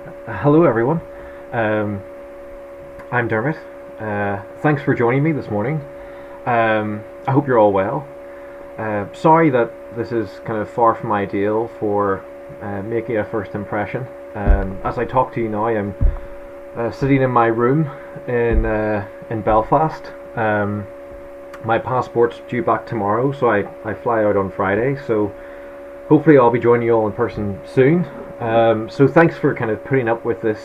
Hello, everyone. Um, I'm Dermot. Thanks for joining me this morning. I hope you're all well. Sorry that this is kind of far from ideal for making a first impression. As I talk to you now, I'm sitting in my room in Belfast. My passport's due back tomorrow, so I fly out on Friday. So hopefully I'll be joining you all in person soon. So thanks for kind of putting up with this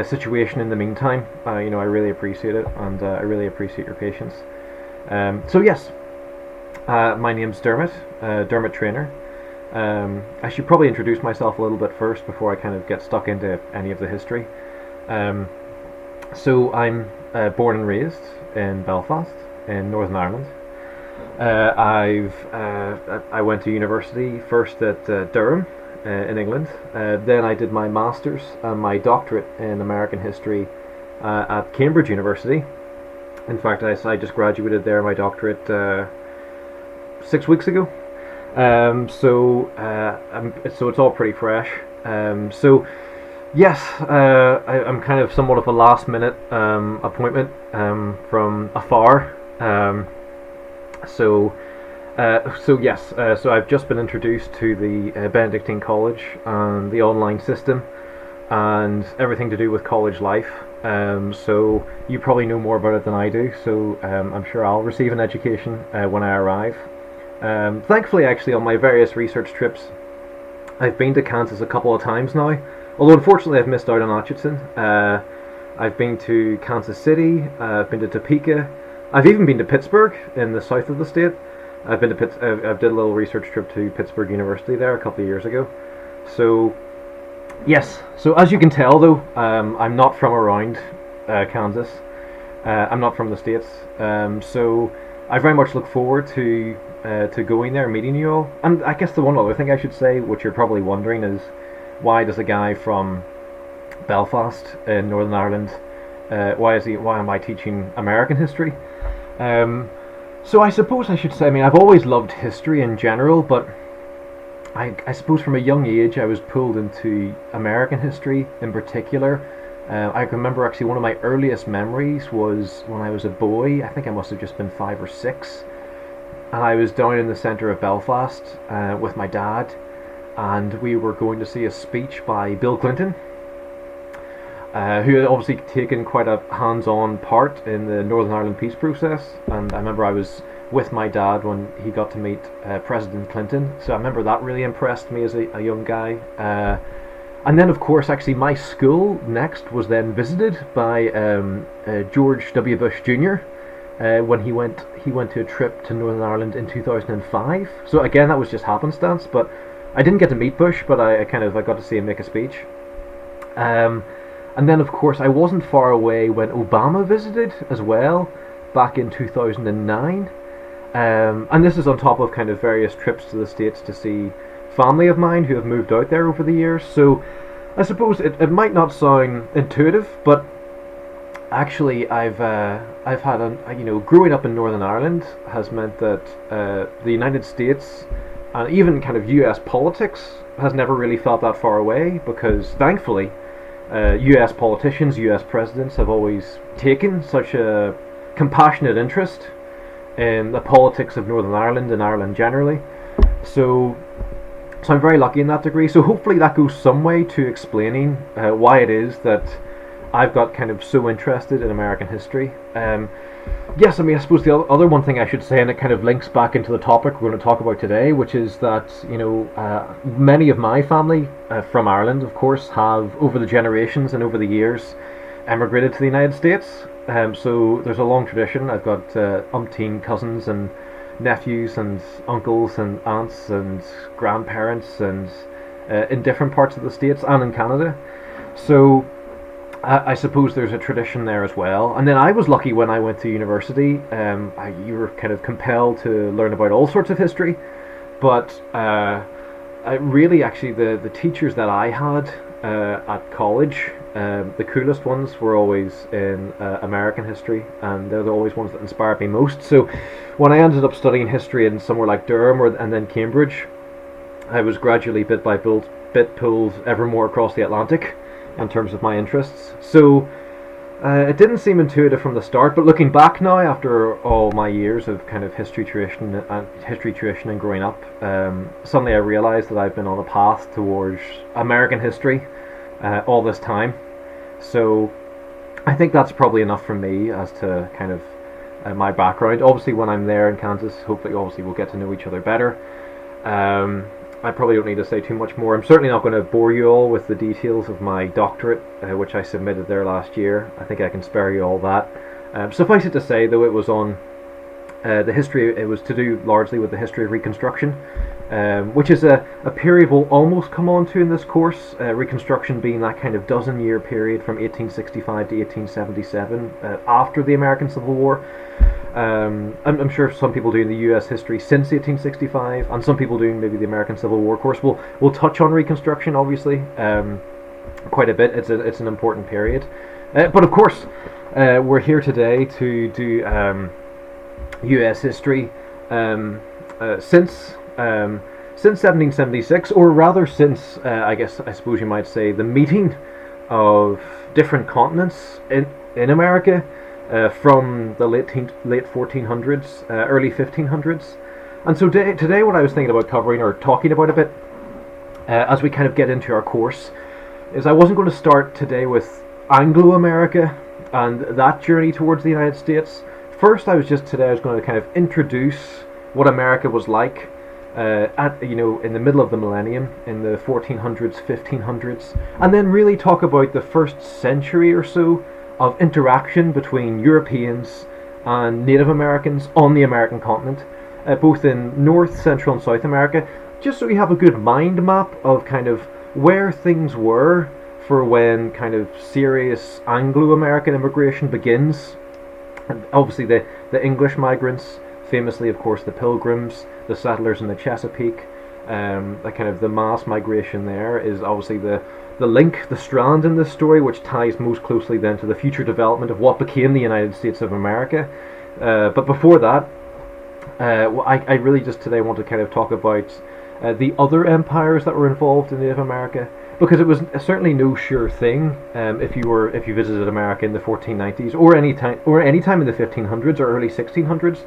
situation in the meantime. I really appreciate it, and I really appreciate your patience. So yes, my name's Dermot, Dermot Trainer. I should probably introduce myself a little bit first before I kind of get stuck into any of the history. Um, I'm born and raised in Belfast, in Northern Ireland. I went to university first at Durham in England. Then I did my master's and my doctorate in American history at Cambridge University. In fact, I just graduated there, my doctorate 6 weeks ago. So it's all pretty fresh. Yes, I'm kind of somewhat of a last minute appointment from afar. So, so I've just been introduced to the Benedictine College and the online system and everything to do with college life. So you probably know more about it than I do. So I'm sure I'll receive an education when I arrive. Thankfully, actually, on my various research trips, I've been to Kansas a couple of times now. Although unfortunately, I've missed out on Atchison. I've been to Kansas City. I've been to Topeka. I've even been to Pittsburgh in the south of the state. I've been to I've did a little research trip to Pittsburgh University there a couple of years ago. So yes, so as you can tell though, I'm not from around Kansas. I'm not from the States. So I very much look forward to going there and meeting you all. And I guess the one other thing I should say, which you're probably wondering, is why does a guy from Belfast in Northern Ireland, why am I teaching American history? So I suppose I should say, I mean, I've always loved history in general, but I suppose from a young age I was pulled into American history in particular. I remember actually one of my earliest memories was when I was a boy. I think I must have just been 5 or 6, and I was down in the centre of Belfast with my dad, and we were going to see a speech by Bill Clinton, who had obviously taken quite a hands-on part in the Northern Ireland peace process. And I remember I was with my dad when he got to meet President Clinton, so I remember that really impressed me as a young guy. And then, of course, actually, my school next was then visited by George W. Bush Jr. When he went to a trip to Northern Ireland in 2005. So again, that was just happenstance, but I didn't get to meet Bush, but I got to see him make a speech. And then, of course, I wasn't far away when Obama visited as well, back in 2009. And this is on top of kind of various trips to the States to see family of mine who have moved out there over the years. So I suppose it might not sound intuitive, but actually I've had growing up in Northern Ireland has meant that the United States and even kind of US politics has never really felt that far away, because thankfully US politicians, US presidents have always taken such a compassionate interest in the politics of Northern Ireland and Ireland generally. So, so I'm very lucky in that degree. So hopefully that goes some way to explaining why it is that I've got kind of so interested in American history. Yes, I mean, I suppose the other one thing I should say, and it kind of links back into the topic we're going to talk about today, which is that, many of my family from Ireland, of course, have over the generations and over the years emigrated to the United States. So there's a long tradition. I've got umpteen cousins and nephews and uncles and aunts and grandparents and in different parts of the States and in Canada. So I suppose there's a tradition there as well. And then I was lucky when I went to university. You were kind of compelled to learn about all sorts of history, but really, actually, the teachers that I had at college, the coolest ones were always in American history, and they're always ones that inspired me most. So when I ended up studying history in somewhere like Durham and then Cambridge, I was gradually bit by bit pulled ever more across the Atlantic. in terms of my interests. So it didn't seem intuitive from the start, but looking back now, after all my years of kind of history tradition and growing up, suddenly I realised that I've been on a path towards American history all this time. So I think that's probably enough for me as to kind of my background. Obviously, when I'm there in Kansas, hopefully, obviously, we'll get to know each other better. I probably don't need to say too much more. I'm certainly not going to bore you all with the details of my doctorate, which I submitted there last year. I think I can spare you all that. Suffice it to say, though, it was on the history. It was to do largely with the history of Reconstruction, which is a period we'll almost come on to in this course. Reconstruction being that kind of dozen-year period from 1865 to 1877, after the American Civil War. I'm sure some people doing the U.S. history since 1865, and some people doing maybe the American Civil War course will touch on Reconstruction, obviously, quite a bit. It's an important period, but of course, we're here today to do U.S. history since 1776, or rather since I suppose you might say the meeting of different continents in America. From the late 1400s, early 1500s. And so today what I was thinking about covering or talking about a bit as we kind of get into our course is I wasn't going to start today with Anglo-America and that journey towards the United States. First, I was going to kind of introduce what America was like in the middle of the millennium, in the 1400s, 1500s, and then really talk about the first century or so of interaction between Europeans and Native Americans on the American continent, both in North, Central and South America, just so we have a good mind map of kind of where things were for when kind of serious Anglo-American immigration begins. And obviously the English migrants, famously of course the Pilgrims, the settlers in the Chesapeake, the mass migration there is obviously the link, the strand in this story, which ties most closely then to the future development of what became the United States of America. But before that, I really just today want to kind of talk about the other empires that were involved in Native America, because it was certainly no sure thing if you visited America in the 1490s or any time in the 1500s or early 1600s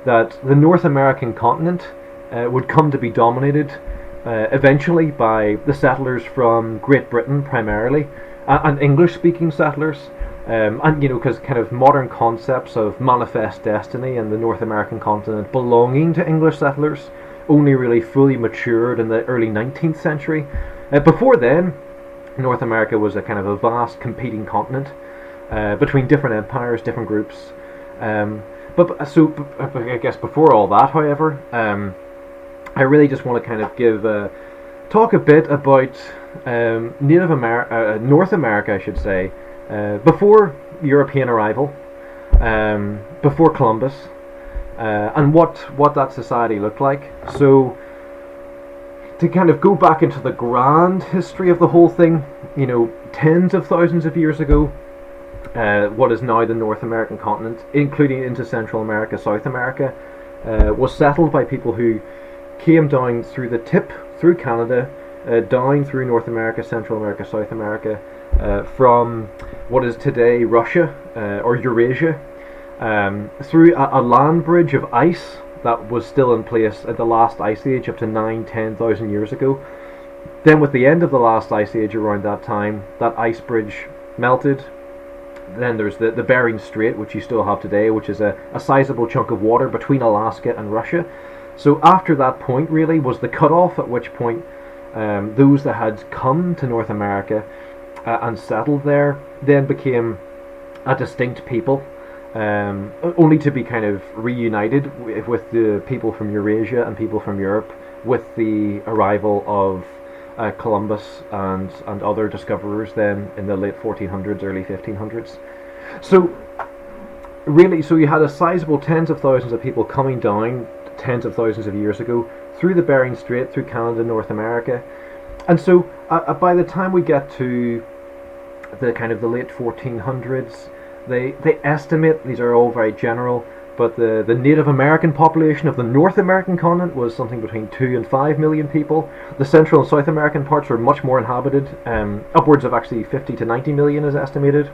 that the North American continent would come to be dominated eventually by the settlers from Great Britain primarily, and English-speaking settlers, and because kind of modern concepts of manifest destiny and the North American continent belonging to English settlers only really fully matured in the early 19th century. Before then, North America was a kind of a vast competing continent between different empires, different groups. But I guess before all that, however, I really just want to kind of talk a bit about North America, I should say, before European arrival, before Columbus, and what that society looked like. So, to kind of go back into the grand history of the whole thing, tens of thousands of years ago, what is now the North American continent, including into Central America, South America, was settled by people who came down through the tip, through Canada, down through North America, Central America, South America, from what is today Russia, or Eurasia, through a land bridge of ice that was still in place at the last ice age up to 10,000 years ago. Then with the end of the last ice age around that time, that ice bridge melted. Then there's the Bering Strait, which you still have today, which is a sizable chunk of water between Alaska and Russia. So after that point really was the cutoff, at which point those that had come to North America and settled there then became a distinct people, only to be kind of reunited with the people from Eurasia and people from Europe with the arrival of Columbus and other discoverers then in the late 1400s, early 1500s. So really, you had a sizable tens of thousands of people coming down tens of thousands of years ago through the Bering Strait, through Canada, North America. And so by the time we get to the kind of the late 1400s, they estimate, these are all very general, But the Native American population of the North American continent was something between 2 and 5 million people. The Central and South American parts were much more inhabited, upwards of actually 50 to 90 million is estimated,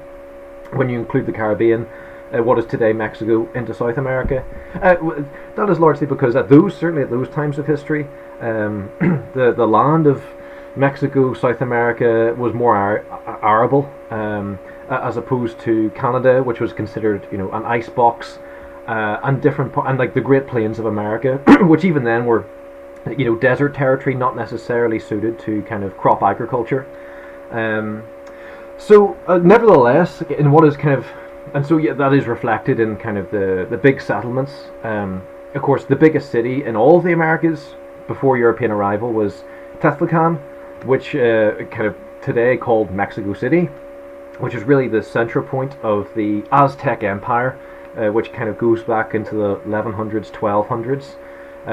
when you include the Caribbean, what is today Mexico, into South America. That is largely because certainly at those times of history, the land of Mexico, South America was more arable, as opposed to Canada, which was considered, an icebox, and like the Great Plains of America, which even then were, desert territory, not necessarily suited to kind of crop agriculture. Nevertheless, in what is kind of, and so yeah, that is reflected in kind of the big settlements. Of course, the biggest city in all of the Americas before European arrival was Tezcatlipan, which kind of today called Mexico City, which is really the central point of the Aztec Empire, which kind of goes back into the 1100s, 1200s.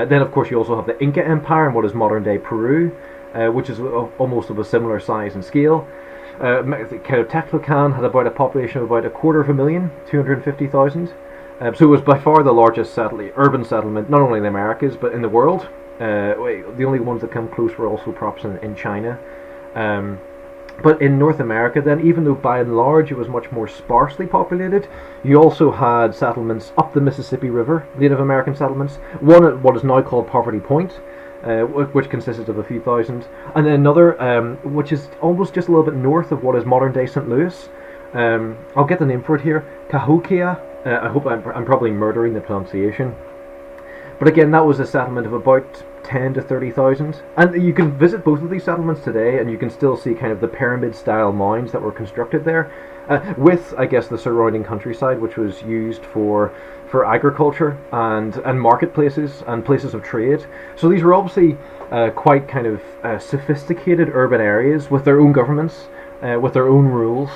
Then, of course, you also have the Inca Empire in what is modern-day Peru, which is almost of a similar size and scale. Kind of Tezcatlipan had about a population of about 250,000, 250,000. So it was by far the largest urban settlement, not only in the Americas, but in the world. The only ones that come close were also perhaps in China. But in North America then, even though by and large it was much more sparsely populated, you also had settlements up the Mississippi River, Native American settlements, one at what is now called Poverty Point, which consisted of a few thousand, and then another which is almost just a little bit north of what is modern day St. Louis. I'll get the name for it here, Cahokia. I hope I'm probably murdering the pronunciation. But again, that was a settlement of about 10 to 30,000, and you can visit both of these settlements today, and you can still see kind of the pyramid-style mounds that were constructed there, with, I guess, the surrounding countryside, which was used for agriculture and marketplaces and places of trade. So these were obviously quite kind of sophisticated urban areas with their own governments, with their own rules,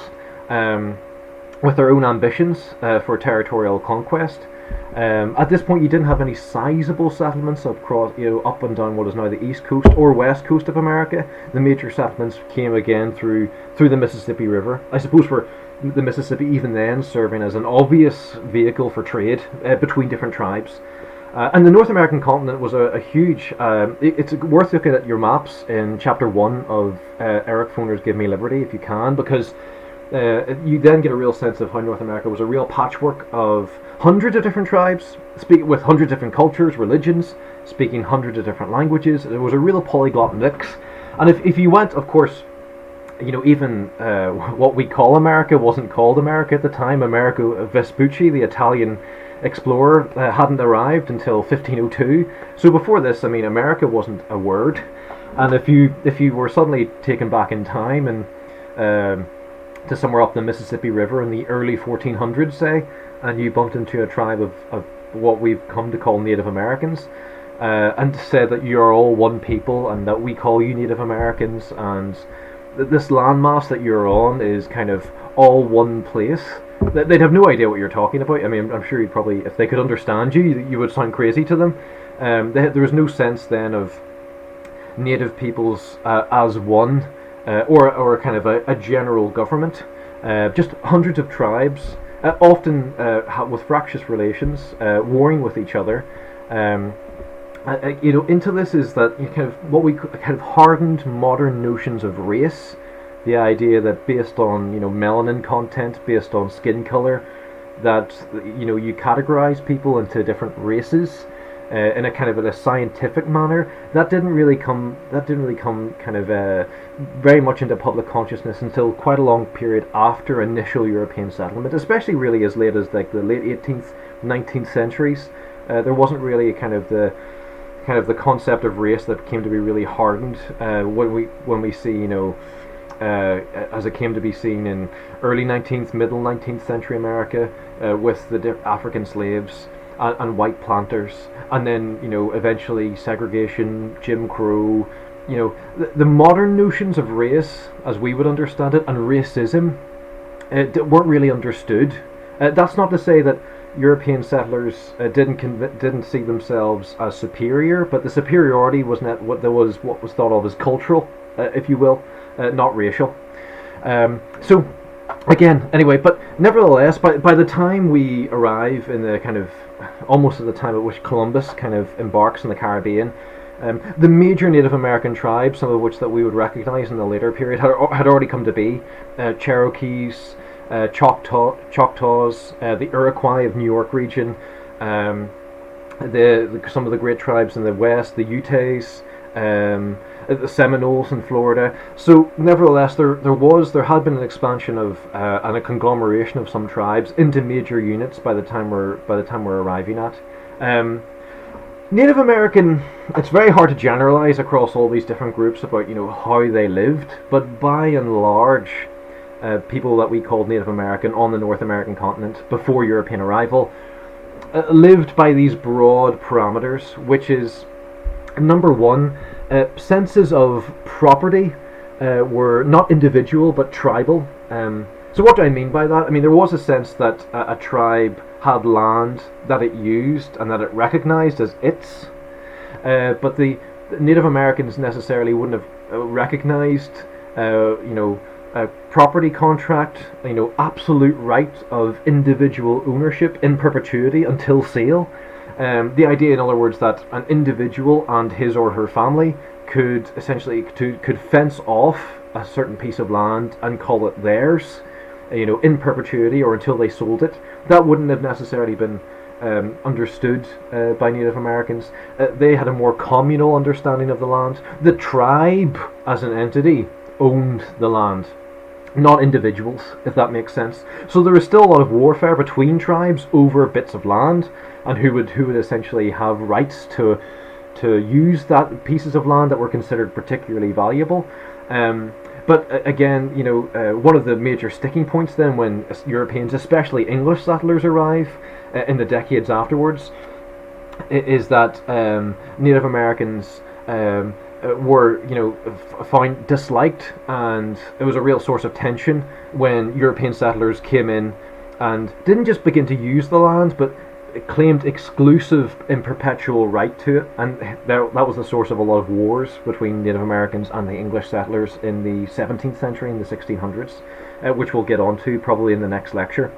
with their own ambitions for territorial conquest. At this point, you didn't have any sizable settlements up and down what is now the east coast or west coast of America. The major settlements came again through the Mississippi River. I suppose for the Mississippi even then serving as an obvious vehicle for trade between different tribes. And the North American continent was a huge. It's worth looking at your maps in Chapter 1 of Eric Foner's Give Me Liberty if you can, because you then get a real sense of how North America was a real patchwork of hundreds of different tribes, with hundreds of different cultures, religions, speaking hundreds of different languages. It was a real polyglot mix. And if you went, of course, even what we call America wasn't called America at the time. Amerigo Vespucci, the Italian explorer, hadn't arrived until 1502. So before this, America wasn't a word. And if you were suddenly taken back in time and to somewhere up the Mississippi River in the early 1400s, say, and you bumped into a tribe of what we've come to call Native Americans, and said that you're all one people and that we call you Native Americans, and this landmass that you're on is kind of all one place, they'd have no idea what you're talking about. I'm sure you'd probably, if they could understand you would sound crazy to them. There was no sense then of native peoples as one, or kind of a general government. Just hundreds of tribes, often with fractious relations, warring with each other. Into this is that kind of what we kind of hardened modern notions of race, the idea that based on melanin content, based on skin color, that you categorize people into different races in a kind of a scientific manner. That didn't really come kind of very much into public consciousness until quite a long period after initial European settlement, especially really as late as like the late 18th, 19th centuries. There wasn't really the concept of race that came to be really hardened when we see as it came to be seen in early 19th, middle 19th century America, with the African slaves and white planters, and then eventually segregation, Jim Crow. The modern notions of race, as we would understand it, and racism, weren't really understood. That's not to say that European settlers didn't see themselves as superior, but the superiority was what was thought of as cultural, if you will, not racial. So again, anyway, but nevertheless, by the time we arrive in the kind of almost at the time at which Columbus kind of embarks in the Caribbean, the major Native American tribes, some of which that we would recognize in the later period, had already come to be. Cherokees, Choctaws, the Iroquois of New York region, um, some of the great tribes in the West, the Utes, the Seminoles in Florida. So, nevertheless, there had been an expansion of and a conglomeration of some tribes into major units by the time we're arriving at. Um, Native American, it's very hard to generalize across all these different groups about how they lived, but by and large, people that we called Native American on the North American continent before European arrival lived by these broad parameters, which is number one, senses of property were not individual but tribal. So what do I mean by that? I mean there was a sense that a tribe had land that it used and that it recognized as its, but the Native Americans necessarily wouldn't have recognized, a property contract, absolute right of individual ownership in perpetuity until sale. The idea, in other words, that an individual and his or her family could essentially could fence off a certain piece of land and call it theirs, in perpetuity or until they sold it. That wouldn't have necessarily been understood by Native Americans. They had a more communal understanding of the land. The tribe, as an entity, owned the land, not individuals, if that makes sense. So there is still a lot of warfare between tribes over bits of land, and who would essentially have rights to use that pieces of land that were considered particularly valuable. But again, one of the major sticking points then when Europeans, especially English settlers, arrive in the decades afterwards, is that Native Americans were found disliked, and it was a real source of tension when European settlers came in and didn't just begin to use the land, but claimed exclusive and perpetual right to it, and that was the source of a lot of wars between Native Americans and the English settlers in the 17th century and the 1600s, which we'll get onto probably in the next lecture.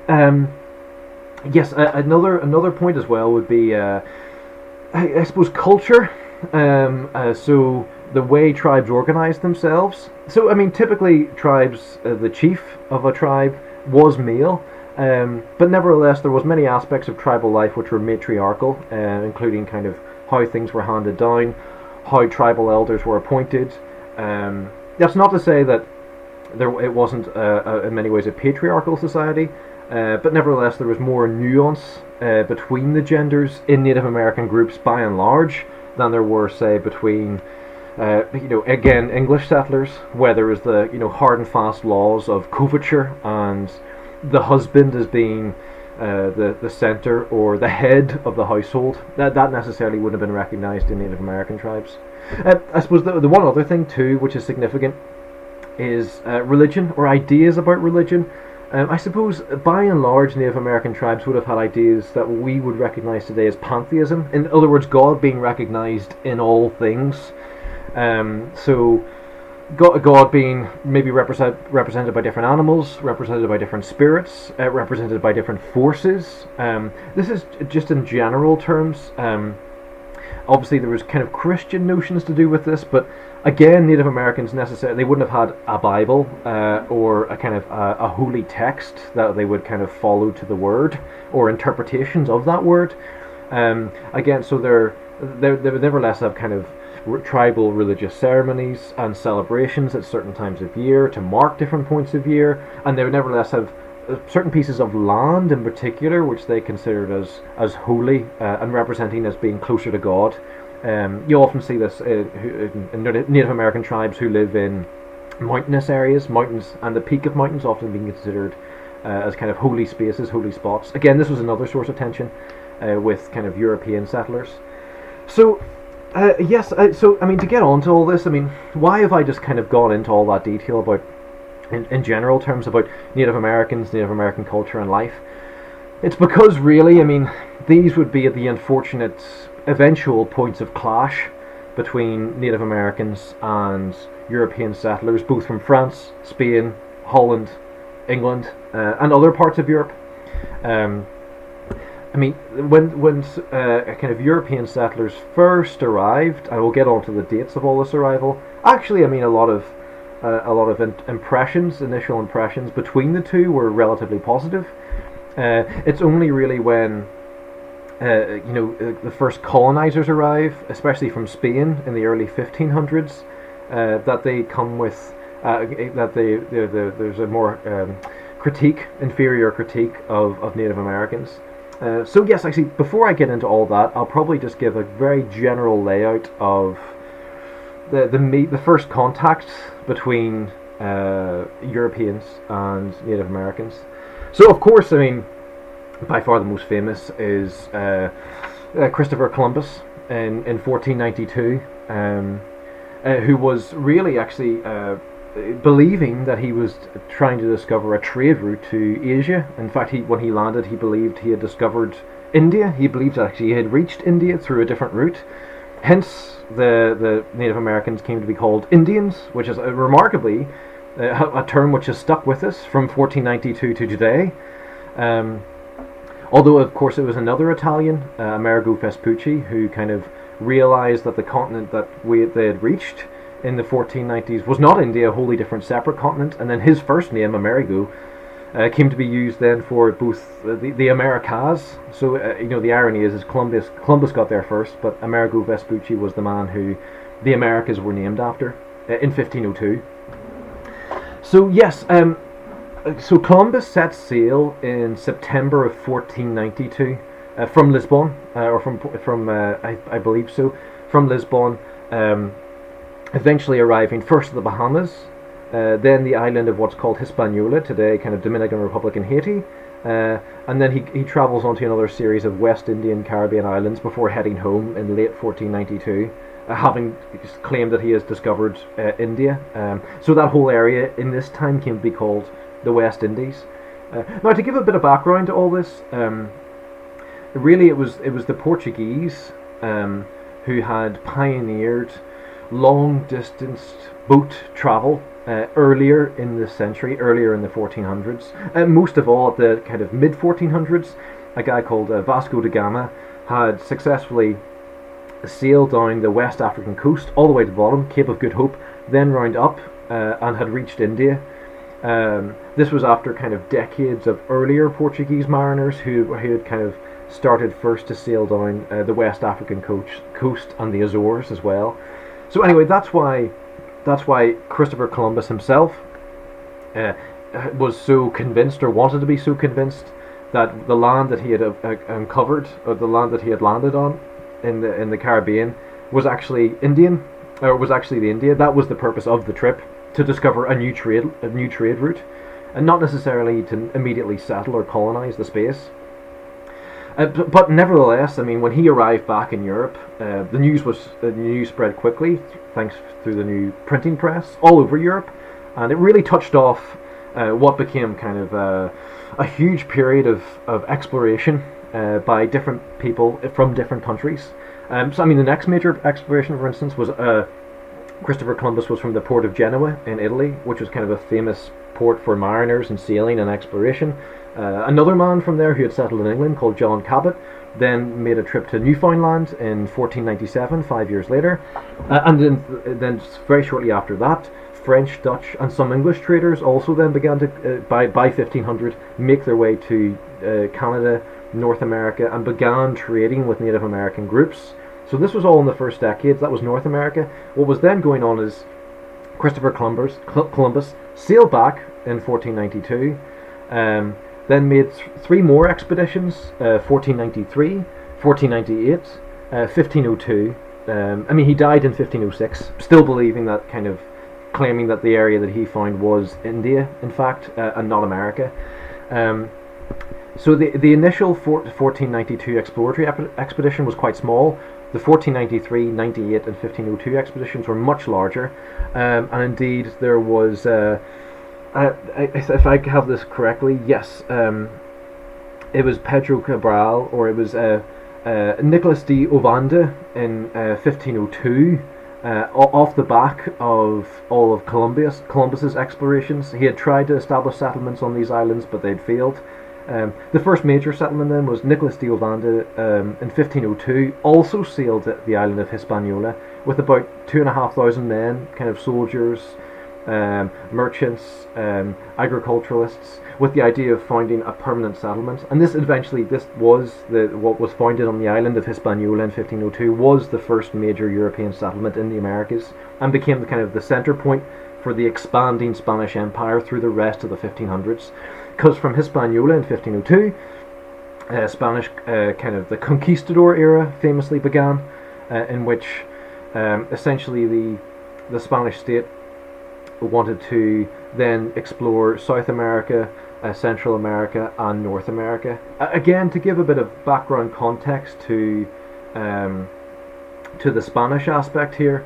Yes, another point as well would be, I suppose, culture. So the way tribes organized themselves. So I mean, typically tribes, the chief of a tribe was male. But nevertheless, there was many aspects of tribal life which were matriarchal, including kind of how things were handed down, how tribal elders were appointed. That's not to say that it wasn't in many ways a patriarchal society, but nevertheless there was more nuance between the genders in Native American groups by and large than there were, say, between again, English settlers, where there was the hard and fast laws of coverture and the husband as being the center or the head of the household. That necessarily wouldn't have been recognized in Native American tribes. I suppose the one other thing too, which is significant, is religion or ideas about religion. I suppose by and large Native American tribes would have had ideas that we would recognize today as pantheism. In other words, God being recognized in all things. So God being maybe represented by different animals, represented by different spirits, represented by different forces. This is just in general terms. Obviously there was kind of Christian notions to do with this, but again, Native Americans necessarily, they wouldn't have had a Bible or a kind of a holy text that they would kind of follow to the word or interpretations of that word. Again, so they would nevertheless have kind of tribal religious ceremonies and celebrations at certain times of year to mark different points of year, and they would nevertheless have certain pieces of land in particular which they considered as holy and representing as being closer to God. You often see this in Native American tribes who live in mountainous areas, mountains, and the peak of mountains often being considered as kind of holy spaces, holy spots. Again, this was another source of tension with kind of European settlers. So yes, so I mean, to get on to all this, I mean, why have I just kind of gone into all that detail about, in general terms, about Native Americans, Native American culture and life? It's because really, I mean, these would be the unfortunate eventual points of clash between Native Americans and European settlers, both from France, Spain, Holland, England, and other parts of Europe. Um, I mean, when kind of European settlers first arrived, I will get on to the dates of all this arrival. Actually, I mean, a lot of initial impressions between the two were relatively positive. It's only really when the first colonizers arrive, especially from Spain in the early 1500s, that they come with there's a more inferior critique of Native Americans. So yes, actually, before I get into all that, I'll probably just give a very general layout of the first contact between Europeans and Native Americans. So of course, I mean, by far the most famous is Christopher Columbus in 1492, who was really actually believing that he was trying to discover a trade route to Asia. In fact, when he landed, he believed he had discovered India. He believed that actually he had reached India through a different route. Hence, the Native Americans came to be called Indians, which is remarkably a term which has stuck with us from 1492 to today. Although, of course, it was another Italian, Amerigo Vespucci, who kind of realized that the continent that they had reached in the 1490s was not India, a wholly different, separate continent. And then his first name, Amerigo, came to be used then for both the Americas. So, the irony is Columbus got there first, but Amerigo Vespucci was the man who the Americas were named after in 1502. So, yes, so Columbus set sail in September of 1492 from Lisbon, or from I believe so, from Lisbon, eventually arriving first at the Bahamas, then the island of what's called Hispaniola, today kind of Dominican Republic and Haiti, and then he travels onto another series of West Indian Caribbean islands before heading home in late 1492, having claimed that he has discovered India. So that whole area in this time came to be called the West Indies. Now, to give a bit of background to all this, really it was the Portuguese who had pioneered long-distance boat travel earlier in the century, earlier in the 1400s. Most of all, at the kind of mid-1400s, a guy called Vasco da Gama had successfully sailed down the West African coast all the way to the bottom, Cape of Good Hope, then round up and had reached India. This was after kind of decades of earlier Portuguese mariners who had kind of started first to sail down the West African coast and the Azores as well. So anyway, that's why Christopher Columbus himself was so convinced, or wanted to be so convinced, that the land that he had uncovered, or the land that he had landed on in the Caribbean, was actually Indian, or was actually the India. That was the purpose of the trip, to discover a new trade route, and not necessarily to immediately settle or colonize the space. But nevertheless, I mean, when he arrived back in Europe, the news spread quickly, thanks through the new printing press, all over Europe, and it really touched off what became kind of a huge period of exploration by different people from different countries. So I mean, the next major exploration, for instance, was Christopher Columbus was from the port of Genoa in Italy, which was kind of a famous port for mariners and sailing and exploration. Another man from there who had settled in England, called John Cabot, then made a trip to Newfoundland in 1497, 5 years later, and then very shortly after that, French, Dutch, and some English traders also then began to, by 1500, make their way to Canada, North America, and began trading with Native American groups. So this was all in the first decades. That was North America. What was then going on is Christopher Columbus sailed back in 1492, then made three more expeditions, 1493, 1498, 1502. I mean, he died in 1506, still believing that, kind of claiming that the area that he found was India, in fact, and not America. So the initial 1492 exploratory expedition was quite small. The 1493, 98, and 1502 expeditions were much larger, and indeed there was, if I have this correctly, yes, it was Pedro Cabral, or it was Nicolas de Ovanda in 1502, off the back of all of Columbus's explorations. He had tried to establish settlements on these islands, but they'd failed. The first major settlement then was Nicolas de Ovanda in 1502, also sailed at the island of Hispaniola with about 2,500 men, kind of soldiers, merchants, agriculturalists, with the idea of founding a permanent settlement. And this was what was founded on the island of Hispaniola in 1502 was the first major European settlement in the Americas, and became the kind of the center point for the expanding Spanish Empire through the rest of the 1500s. Because from Hispaniola in 1502, Spanish kind of the conquistador era famously began, in which essentially the Spanish state wanted to then explore South America, Central America, and North America. Again, to give a bit of background context to the Spanish aspect here,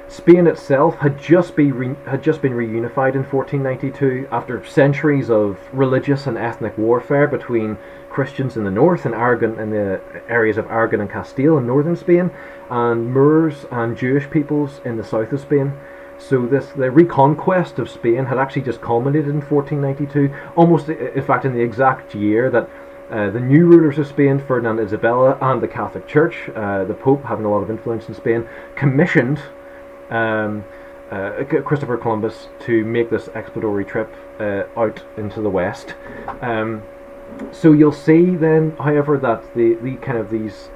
Spain itself had just been reunified in 1492 after centuries of religious and ethnic warfare between Christians in the north and Aragon, in the areas of Aragon and Castile in northern Spain, and Moors and Jewish peoples in the south of Spain. So the reconquest of Spain had actually just culminated in 1492, almost in fact in the exact year that the new rulers of Spain, Ferdinand and Isabella, and the Catholic Church, the Pope having a lot of influence in Spain, commissioned Christopher Columbus to make this exploratory trip out into the west. So you'll see then, however, that the kind of these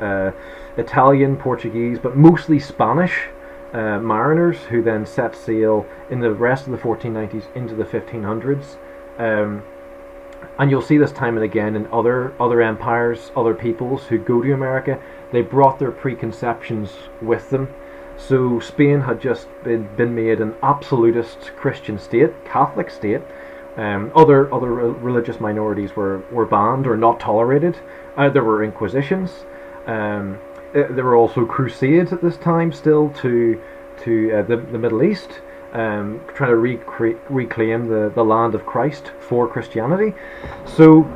Italian, Portuguese, but mostly Spanish mariners who then set sail in the rest of the 1490s into the 1500s. And you'll see this time and again in other empires, other peoples who go to America. They brought their preconceptions with them. So Spain had just been made an absolutist Christian state, Catholic state. Other religious minorities were banned or not tolerated. There were inquisitions. There were also crusades at this time still to the Middle East, trying to reclaim the land of Christ for Christianity. So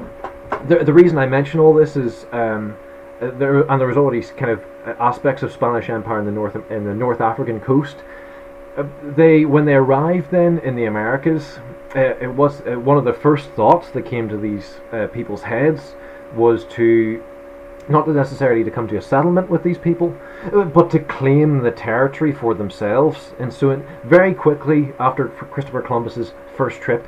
the reason I mention all this is there was all these kind of aspects of Spanish Empire in the North African coast. When they arrived then in the Americas, it was one of the first thoughts that came to these people's heads was to not necessarily to come to a settlement with these people, but to claim the territory for themselves. And so very quickly after Christopher Columbus's first trip,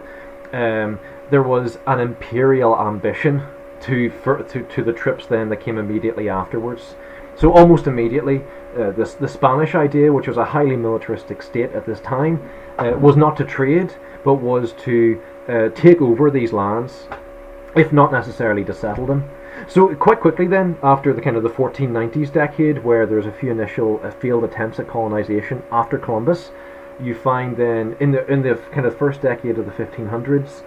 there was an imperial ambition to the trips then that came immediately afterwards. So almost immediately, the Spanish idea, which was a highly militaristic state at this time, was not to trade, but was to take over these lands, if not necessarily to settle them. So quite quickly then, after the kind of the 1490s decade, where there's a few initial failed attempts at colonization after Columbus, you find then in the kind of first decade of the 1500s,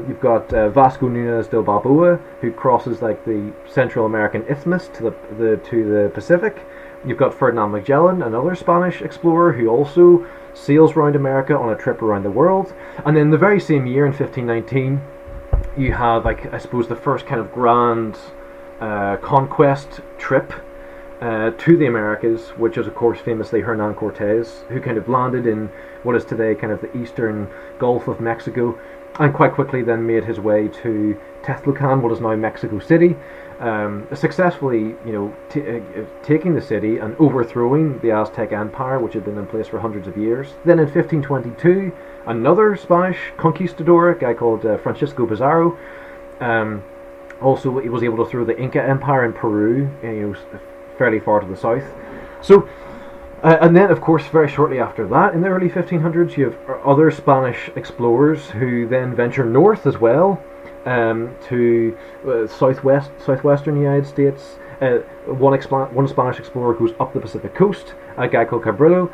you've got Vasco Núñez de Balboa, who crosses like the Central American Isthmus to the Pacific. You've got Ferdinand Magellan, another Spanish explorer, who also sails around America on a trip around the world. And then the very same year in 1519, you have, like, I suppose, the first kind of grand conquest trip to the Americas, which is of course famously Hernan Cortez, who kind of landed in what is today kind of the eastern Gulf of Mexico, and quite quickly then made his way to Tezlucan, what is now Mexico City, successfully, taking the city and overthrowing the Aztec Empire, which had been in place for hundreds of years. Then in 1522, another Spanish conquistador, a guy called Francisco Pizarro, also he was able to throw the Inca Empire in Peru, fairly far to the south. So, and then of course very shortly after that, in the early 1500s, you have other Spanish explorers who then venture north as well, to southwestern United States. One Spanish explorer goes up the Pacific coast, a guy called Cabrillo.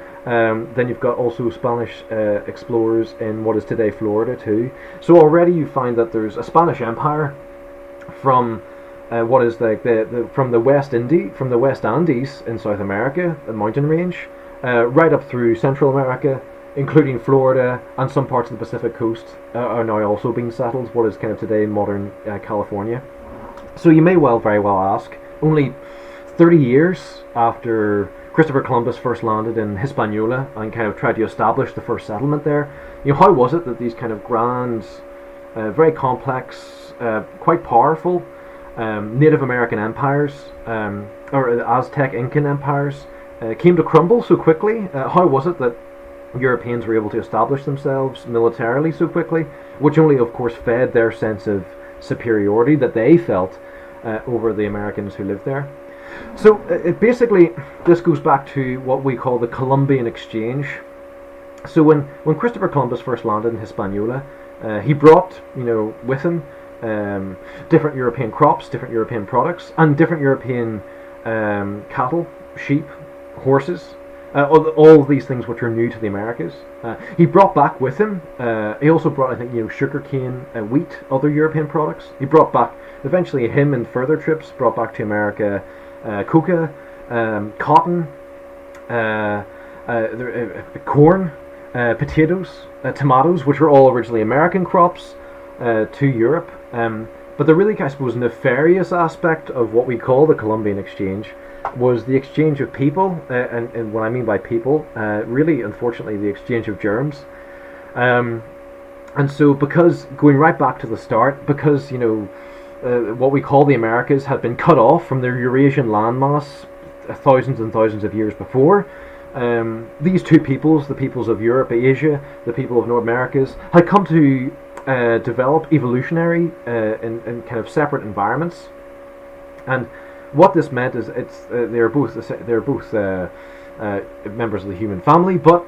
Then you've got also Spanish explorers in what is today Florida too. So already you find that there's a Spanish Empire from what is from the West Andes in South America, the mountain range, right up through Central America, including Florida, and some parts of the Pacific coast are now also being settled, what is kind of today modern California. So you may very well ask, only 30 years after Christopher Columbus first landed in Hispaniola and kind of tried to establish the first settlement there. How was it that these kind of grand, very complex, quite powerful Native American empires, or the Aztec Incan empires, came to crumble so quickly? How was it that Europeans were able to establish themselves militarily so quickly, which only, of course, fed their sense of superiority that they felt over the Americans who lived there? So basically, this goes back to what we call the Columbian Exchange. So when Christopher Columbus first landed in Hispaniola, he brought with him different European crops, different European products, and different European cattle, sheep, horses. All of these things which are new to the Americas. He brought back with him. He also brought, I think, sugarcane, wheat, other European products. He brought back, eventually, him and further trips brought back to America coca, cotton, corn, potatoes, tomatoes, which were all originally American crops, to Europe. But the really, I suppose, nefarious aspect of what we call the Columbian Exchange was the exchange of people, and what I mean by people, really, unfortunately, the exchange of germs. And so, because going right back to the start, because what we call the Americas had been cut off from their Eurasian landmass thousands and thousands of years before, these two peoples, the peoples of Europe, Asia, the people of North Americas, had come to develop evolutionary in kind of separate environments. And what this meant is they're both members of the human family, but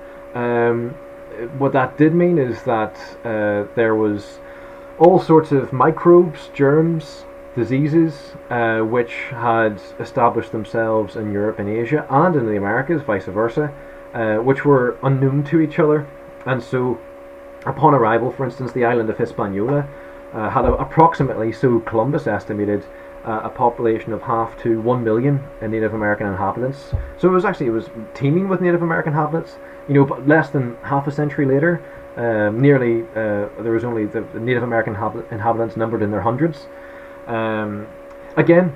what that did mean is that there was all sorts of microbes, germs, diseases, which had established themselves in Europe and Asia and in the Americas, vice versa, which were unknown to each other. And so, upon arrival, for instance, the island of Hispaniola had approximately, so Columbus estimated, a population of half to 1 million Native American inhabitants. So it was teeming with Native American inhabitants. But less than half a century later, there was only the Native American inhabitants numbered in their hundreds. Again,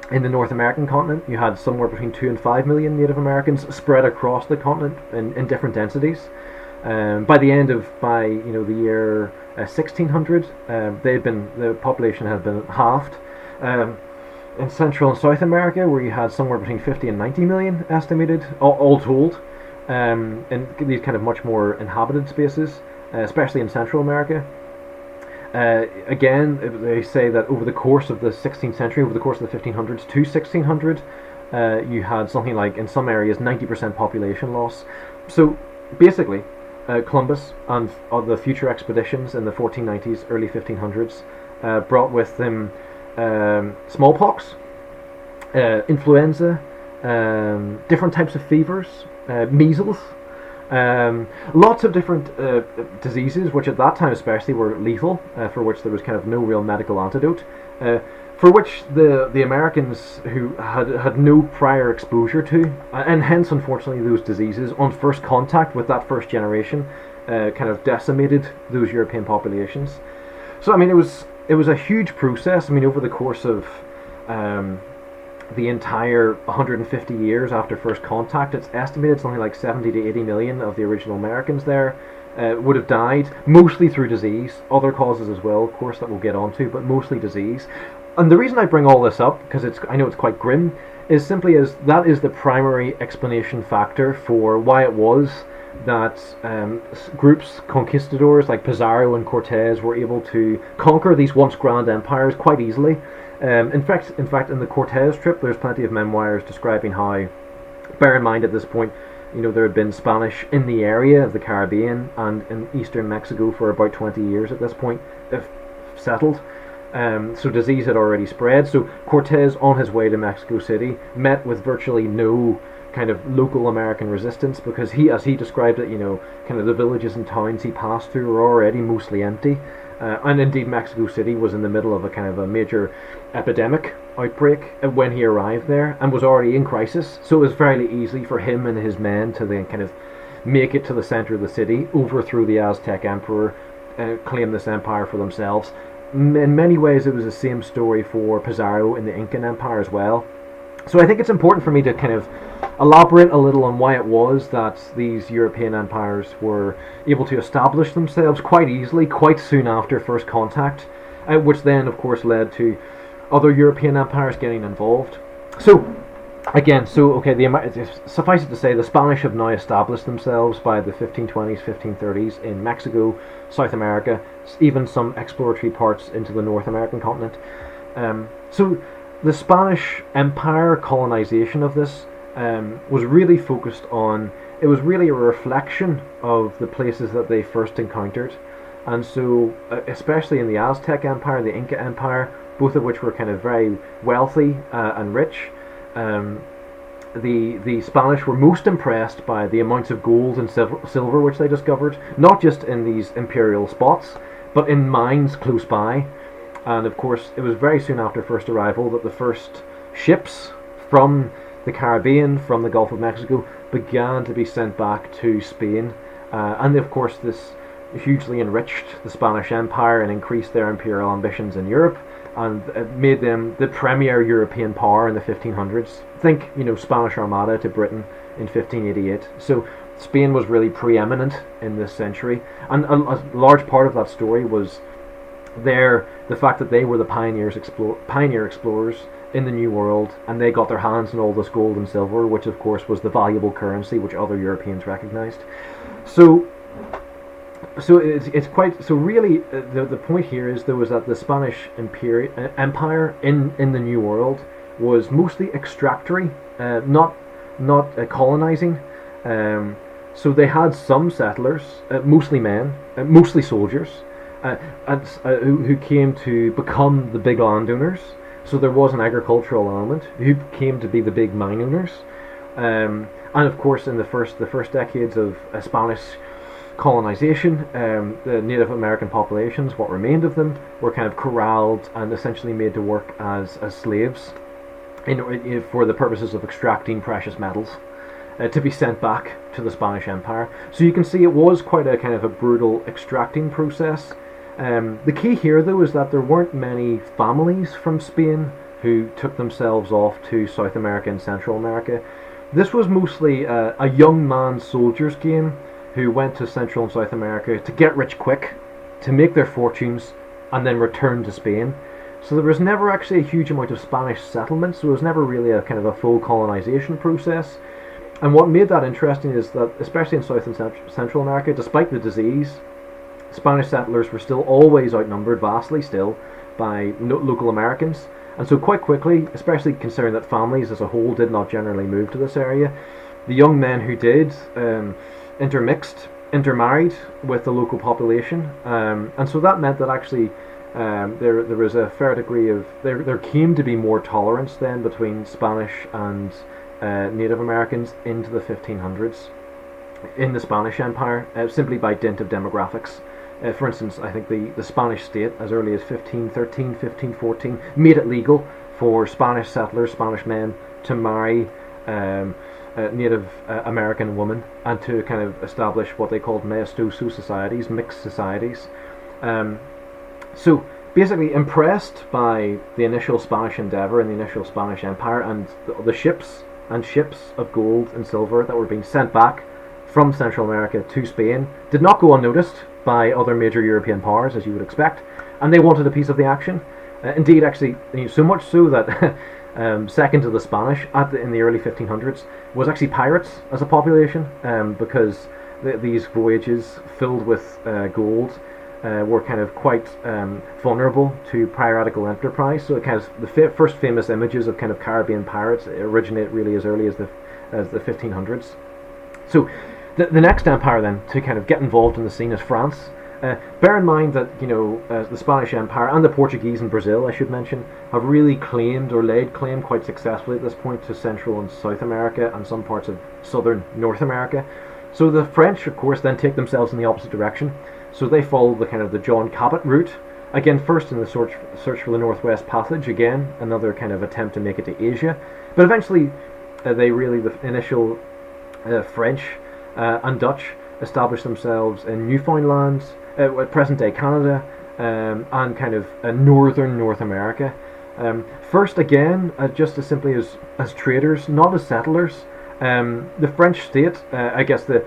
in the North American continent, you had somewhere between 2 and 5 million Native Americans spread across the continent in different densities. By the year 1600, the population had been halved. In Central and South America, where you had somewhere between 50 and 90 million estimated, all told, in these kind of much more inhabited spaces, especially in Central America. Again, they say that over the course of the 16th century, over the course of the 1500s to 1600, you had something like, in some areas, 90% population loss. So basically, Columbus and the future expeditions in the 1490s, early 1500s, brought with them smallpox, influenza, different types of fevers, measles, lots of different diseases, which at that time especially were lethal, for which there was kind of no real medical antidote, for which the Americans who had no prior exposure to, and hence unfortunately those diseases on first contact with that first generation, kind of decimated those European populations. So I mean, it was a huge process. I mean, over the course of the entire 150 years after first contact, it's estimated something like 70 to 80 million of the original Americans there would have died, mostly through disease, other causes as well, of course, that we'll get onto, but mostly disease. And the reason I bring all this up, because I know it's quite grim, is simply as that is the primary explanation factor for why it was that groups, conquistadors like Pizarro and Cortez, were able to conquer these once grand empires quite easily. In fact, in the Cortez trip, there's plenty of memoirs describing how, bear in mind at this point, there had been Spanish in the area of the Caribbean and in eastern Mexico for about 20 years at this point, if settled. So disease had already spread. So Cortez, on his way to Mexico City, met with virtually no kind of local American resistance, because as he described it, kind of the villages and towns he passed through were already mostly empty. And indeed Mexico City was in the middle of a kind of a major epidemic outbreak when he arrived there, and was already in crisis, so it was fairly easy for him and his men to then kind of make it to the center of the city, overthrow the Aztec emperor, claim this empire for themselves. In many ways it was the same story for Pizarro in the Incan Empire as well. So I think it's important for me to kind of elaborate a little on why it was that these European empires were able to establish themselves quite easily, quite soon after first contact, which then, of course, led to other European empires getting involved. So, again, suffice it to say, the Spanish have now established themselves by the 1520s, 1530s in Mexico, South America, even some exploratory parts into the North American continent. So the Spanish Empire colonization of this was really focused on. It was really a reflection of the places that they first encountered, and so especially in the Aztec Empire, the Inca Empire, both of which were kind of very wealthy and rich. Um, the Spanish were most impressed by the amounts of gold and silver which they discovered, not just in these imperial spots, but in mines close by. And of course, it was very soon after first arrival that the first ships from the Caribbean, from the Gulf of Mexico, began to be sent back to Spain. And of course, this hugely enriched the Spanish Empire and increased their imperial ambitions in Europe, and made them the premier European power in the 1500s. Think, Spanish Armada to Britain in 1588. So Spain was really preeminent in this century, and a large part of that story was the fact that they were the pioneer explorers in the New World, and they got their hands on all this gold and silver, which of course was the valuable currency which other Europeans recognized. So it's quite so. Really, the point here is there was that the Spanish Empire in the New World was mostly extractory, not colonizing. So they had some settlers, mostly men, mostly soldiers, who came to become the big landowners. So there was an agricultural element who came to be the big mine owners, and of course in the first decades of Spanish colonization, the Native American populations, what remained of them, were kind of corralled and essentially made to work as slaves for the purposes of extracting precious metals to be sent back to the Spanish Empire. So you can see it was quite a kind of a brutal extracting process. The key here, though, is that there weren't many families from Spain who took themselves off to South America and Central America. This was mostly a young man's soldier's game who went to Central and South America to get rich quick, to make their fortunes, and then return to Spain. So there was never actually a huge amount of Spanish settlement, so it was never really a kind of a full colonization process. And what made that interesting is that, especially in South and Central America, despite the disease, Spanish settlers were still always outnumbered, vastly still, by local Americans. And so quite quickly, especially considering that families as a whole did not generally move to this area, the young men who did intermarried with the local population, and so that meant that actually there was a fair degree of there came to be more tolerance then between Spanish and Native Americans into the 1500s in the Spanish Empire, simply by dint of demographics. For instance, I think the Spanish state, as early as 1513, 1514, made it legal for Spanish settlers, Spanish men, to marry Native American women and to kind of establish what they called mestizo societies, mixed societies. So basically, impressed by the initial Spanish endeavour and the initial Spanish Empire and the ships of gold and silver that were being sent back from Central America to Spain, did not go unnoticed by other major European powers, as you would expect, and they wanted a piece of the action. Indeed, actually, so much so that second to the Spanish in the early 1500s was actually pirates as a population, because these voyages filled with gold were kind of quite vulnerable to piratical enterprise. So it kind of the first famous images of kind of Caribbean pirates originate really as early as the 1500s. So the next empire then to kind of get involved in the scene is France. Bear in mind that the Spanish Empire and the Portuguese in Brazil, I should mention, have really claimed or laid claim quite successfully at this point to Central and South America and some parts of southern North America. So the French, of course, then take themselves in the opposite direction. So they follow the kind of the John Cabot route. Again, first in the search for the Northwest Passage. Again, another kind of attempt to make it to Asia. But eventually, the initial French and Dutch established themselves in Newfoundland, present-day Canada, and kind of northern North America. First, again, just as simply as traders, not as settlers. The French state, I guess the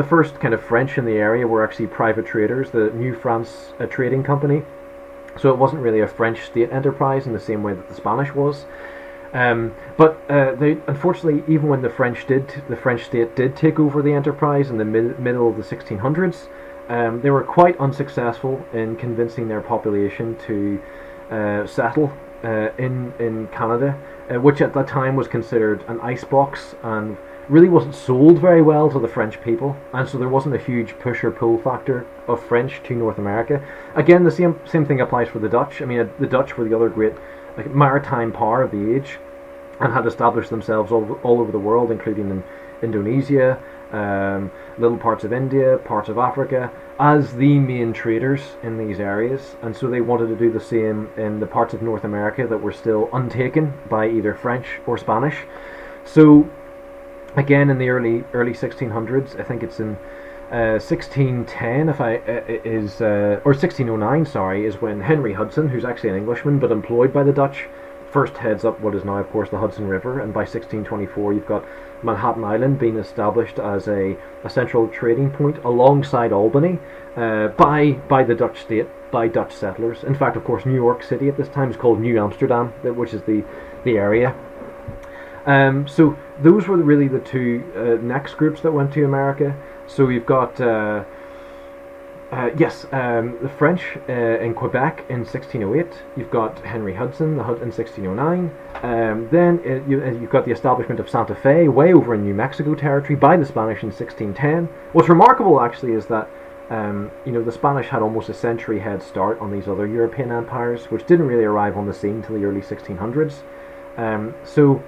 first kind of French in the area were actually private traders, the New France Trading Company. So it wasn't really a French state enterprise in the same way that the Spanish was. But they unfortunately, even when the French state did take over the enterprise in the middle of the 1600s, they were quite unsuccessful in convincing their population to settle in Canada, which at that time was considered an icebox and really wasn't sold very well to the French people, and so there wasn't a huge push or pull factor of French to North America. Again, the same thing applies for the Dutch. I mean, the Dutch were the other great maritime power of the age, and had established themselves all over the world, including in Indonesia, little parts of India, parts of Africa, as the main traders in these areas. And so they wanted to do the same in the parts of North America that were still untaken by either French or Spanish. So again, in the early 1600s, I think it's in 1610, or 1609, sorry, is when Henry Hudson, who's actually an Englishman but employed by the Dutch, first heads up what is now, of course, the Hudson River. And by 1624, you've got Manhattan Island being established as a central trading point alongside Albany by the Dutch state, by Dutch settlers. In fact, of course, New York City at this time is called New Amsterdam, which is the area. So those were really the two next groups that went to America. So you've got the French in Quebec in 1608. You've got Henry Hudson in 1609. Then you've got the establishment of Santa Fe way over in New Mexico territory by the Spanish in 1610. What's remarkable actually is that the Spanish had almost a century head start on these other European empires, which didn't really arrive on the scene until the early 1600s. So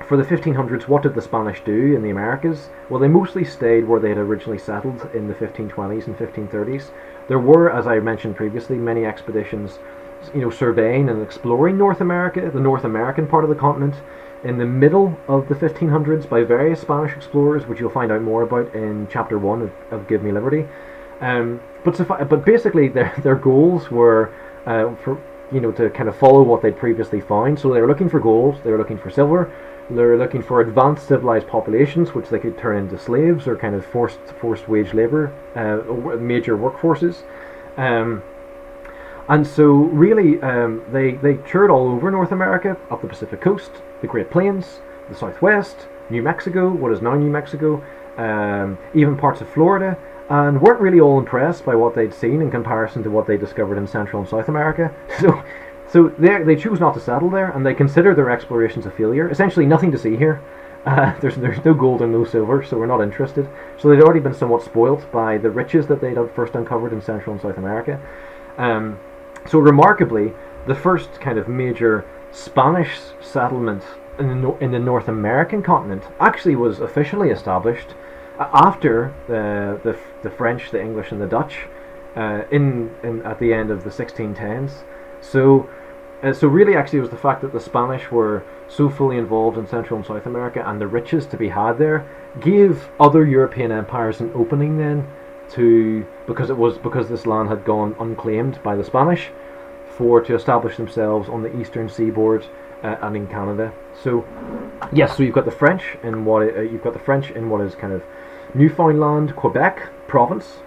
for the 1500s, what did the Spanish do in the Americas? Well, they mostly stayed where they had originally settled in the 1520s and 1530s. There were, as I mentioned previously, many expeditions, surveying and exploring North America, the North American part of the continent, in the middle of the 1500s by various Spanish explorers, which you'll find out more about in Chapter 1 of Give Me Liberty. But basically, their goals were to kind of follow what they'd previously found. So they were looking for gold, they were looking for silver, they were looking for advanced civilized populations which they could turn into slaves or kind of forced wage labor, major workforces. And so really they toured all over North America, up the Pacific coast, the Great Plains, the Southwest, New Mexico, what is now New Mexico, even parts of Florida, and weren't really all impressed by what they'd seen in comparison to what they discovered in Central and South America. So they choose not to settle there, and they consider their explorations a failure. Essentially, nothing to see here. There's no gold and no silver, so we're not interested. So they'd already been somewhat spoilt by the riches that they'd first uncovered in Central and South America. So remarkably, the first kind of major Spanish settlement in the North American continent actually was officially established after the French, the English, and the Dutch at the end of the 1610s. So really, actually, it was the fact that the Spanish were so fully involved in Central and South America, and the riches to be had there gave other European empires an opening then because this land had gone unclaimed by the Spanish, to establish themselves on the eastern seaboard and in Canada. So yes, so you've got the French in what is kind of Newfoundland, Quebec province,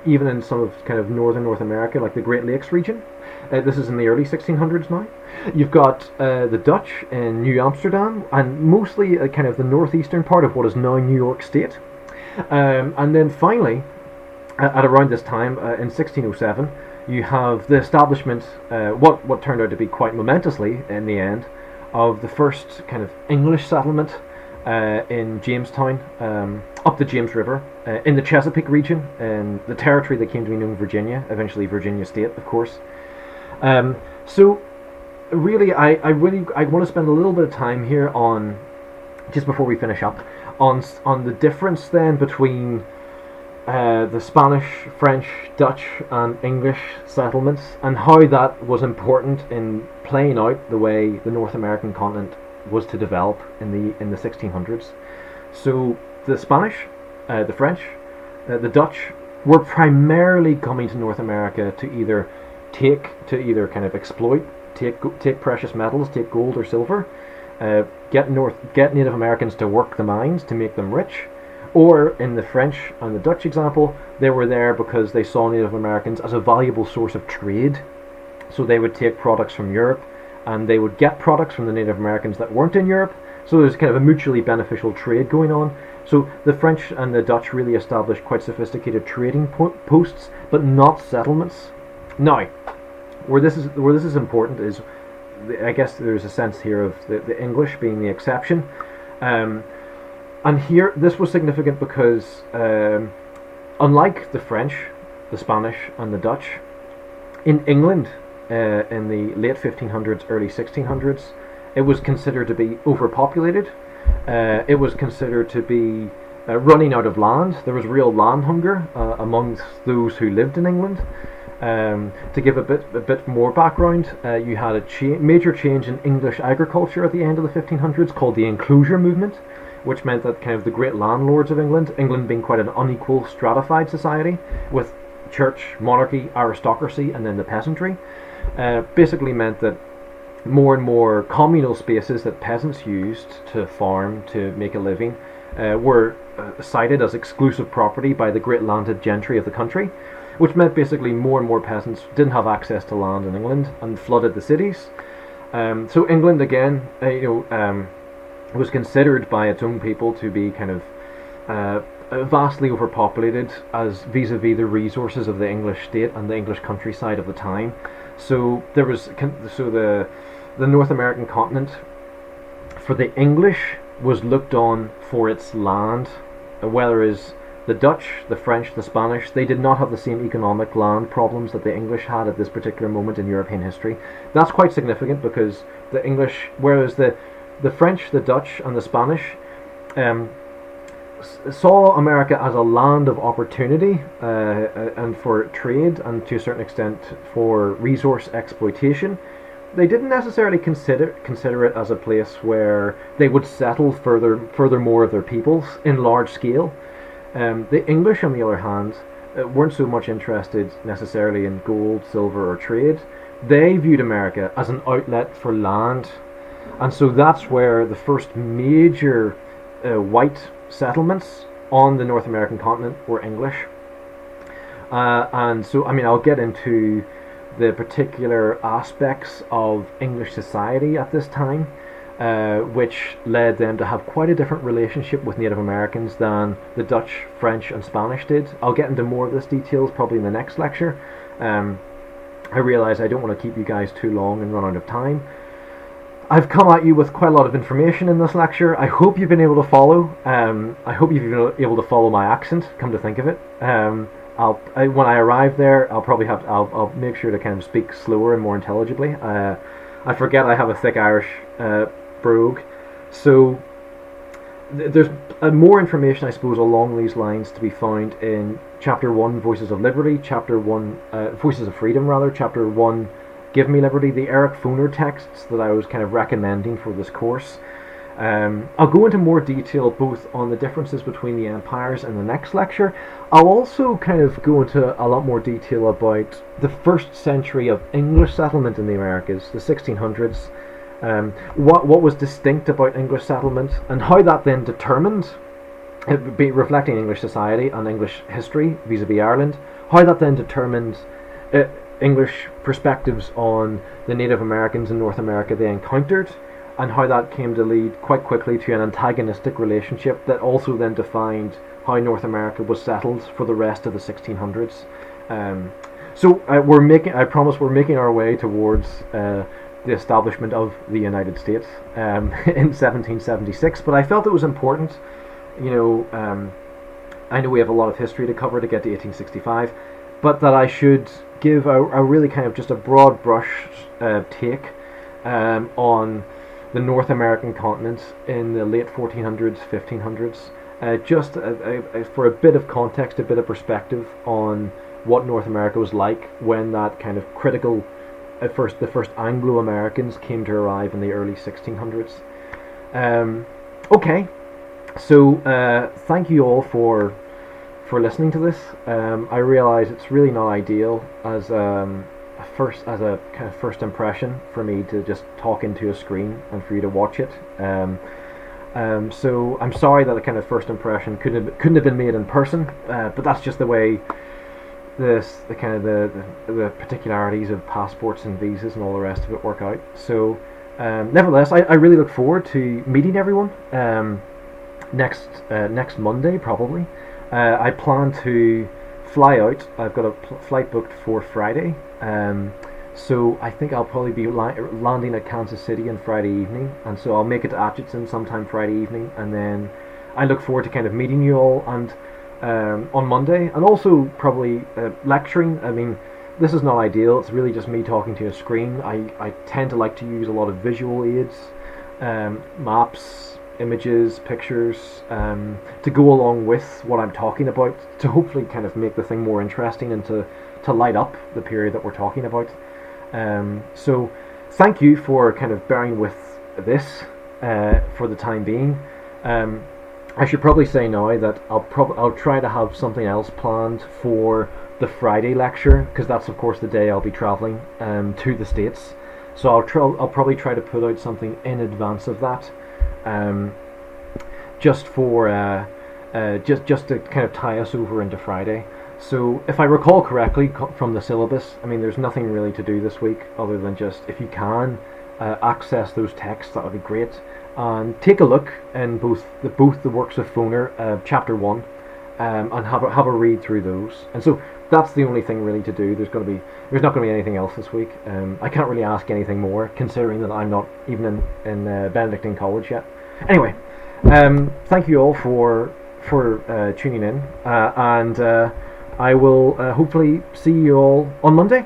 even in some of kind of northern North America, like the Great Lakes region. This is in the early 1600s now. You've got the Dutch in New Amsterdam, and mostly kind of the northeastern part of what is now New York State. And then finally, at around this time, in 1607, you have the establishment, what turned out to be quite momentously in the end, of the first kind of English settlement in Jamestown, up the James River, in the Chesapeake region, in the territory that came to be known Virginia, eventually Virginia State, of course. So really, I want to spend a little bit of time here on, just before we finish up, on the difference then between the Spanish, French, Dutch, and English settlements, and how that was important in playing out the way the North American continent was to develop in the 1600s. So the Spanish, the French, the Dutch were primarily coming to North America to either kind of exploit take precious metals, take gold or silver, get Native Americans to work the mines to make them rich. Or in the French and the Dutch example, they were there because they saw Native Americans as a valuable source of trade. So they would take products from Europe and they would get products from the Native Americans that weren't in Europe. So there's kind of a mutually beneficial trade going on. So the French and the Dutch really established quite sophisticated trading posts, but not settlements. Now, where this is important is, I guess there's a sense here of the English being the exception. And here, this was significant because, unlike the French, the Spanish, and the Dutch, in England, in the late 1500s, early 1600s, it was considered to be overpopulated. It was considered to be running out of land. There was real land hunger amongst those who lived in England. To give a bit more background, you had a major change in English agriculture at the end of the 1500s called the Enclosure Movement, which meant that kind of the great landlords of England being quite an unequal, stratified society with church, monarchy, aristocracy, and then the peasantry, basically meant that more and more communal spaces that peasants used to farm, to make a living, were cited as exclusive property by the great landed gentry of the country, which meant basically more and more peasants didn't have access to land in England and flooded the cities. So England again, was considered by its own people to be kind of vastly overpopulated as vis-a-vis the resources of the English state and the English countryside of the time. So there was the North American continent for the English was looked on for its land, whereas the Dutch, the French, the Spanish, they did not have the same economic land problems that the English had at this particular moment in European history. That's quite significant because the English, whereas the French, the Dutch, and the Spanish saw America as a land of opportunity and for trade and to a certain extent for resource exploitation. They didn't necessarily consider it as a place where they would settle further more of their peoples in large scale. The English, on the other hand, weren't so much interested necessarily in gold, silver, or trade. They viewed America as an outlet for land. And so that's where the first major white settlements on the North American continent were English. And so, I mean, I'll get into the particular aspects of English society at this time, which led them to have quite a different relationship with Native Americans than the Dutch, French, and Spanish did. I'll get into more of this details probably in the next lecture. I realize I don't want to keep you guys too long and run out of time. I've come at you with quite a lot of information in this lecture. I hope you've been able to follow. I hope you've been able to follow my accent, come to think of it. When I arrive there, I'll make sure to kind of speak slower and more intelligibly. I forget I have a thick Irish brogue, so there's more information, I suppose, along these lines to be found in Chapter 1, Voices of Liberty, Chapter 1, Voices of Freedom, rather, Chapter 1, Give Me Liberty, the Eric Foner texts that I was kind of recommending for this course. I'll go into more detail both on the differences between the empires in the next lecture. I'll also kind of go into a lot more detail about the first century of English settlement in the Americas, the 1600s, what was distinct about English settlement, and how that then determined, reflecting English society and English history vis-a-vis Ireland, how that then determined English perspectives on the Native Americans in North America they encountered, and how that came to lead quite quickly to an antagonistic relationship that also then defined how North America was settled for the rest of the 1600s. I promise we're making our way towards the establishment of the United States in 1776, but I felt it was important, I know we have a lot of history to cover to get to 1865, but that I should give a really kind of just a broad brush take on the North American continent in the late 1400s, 1500s, just for a bit of context, a bit of perspective on what North America was like when that kind of critical, the first Anglo-Americans came to arrive in the early 1600s. Okay, so thank you all for listening to this. I realize it's really not ideal as a kind of first impression for me to just talk into a screen and for you to watch it. So I'm sorry that the kind of first impression couldn't have been made in person, but that's just the way the particularities of passports and visas and all the rest of it work out. So nevertheless, I really look forward to meeting everyone next Monday probably. I plan to fly out. I've got a flight booked for Friday. So I think I'll probably be landing at Kansas City on Friday evening, and so I'll make it to Atchison sometime Friday evening, and then I look forward to kind of meeting you all and on Monday, and also probably lecturing. I mean, this is not ideal. It's really just me talking to a screen. I tend to like to use a lot of visual aids, maps, images, pictures, to go along with what I'm talking about, to hopefully kind of make the thing more interesting and to light up the period that we're talking about. So thank you for kind of bearing with this for the time being. I should probably say now that I'll try to have something else planned for the Friday lecture, because that's of course the day I'll be travelling to the States. So I'll probably try to put out something in advance of that, just for just to kind of tie us over into Friday. So if I recall correctly from the syllabus, I mean, there's nothing really to do this week other than just, if you can, access those texts, that would be great. And take a look in both the works of Foner, chapter 1, and have a read through those. And so that's the only thing really to do. There's not going to be anything else this week. I can't really ask anything more, considering that I'm not even in Benedictine College yet. Anyway, thank you all for tuning in, and I will hopefully see you all on Monday.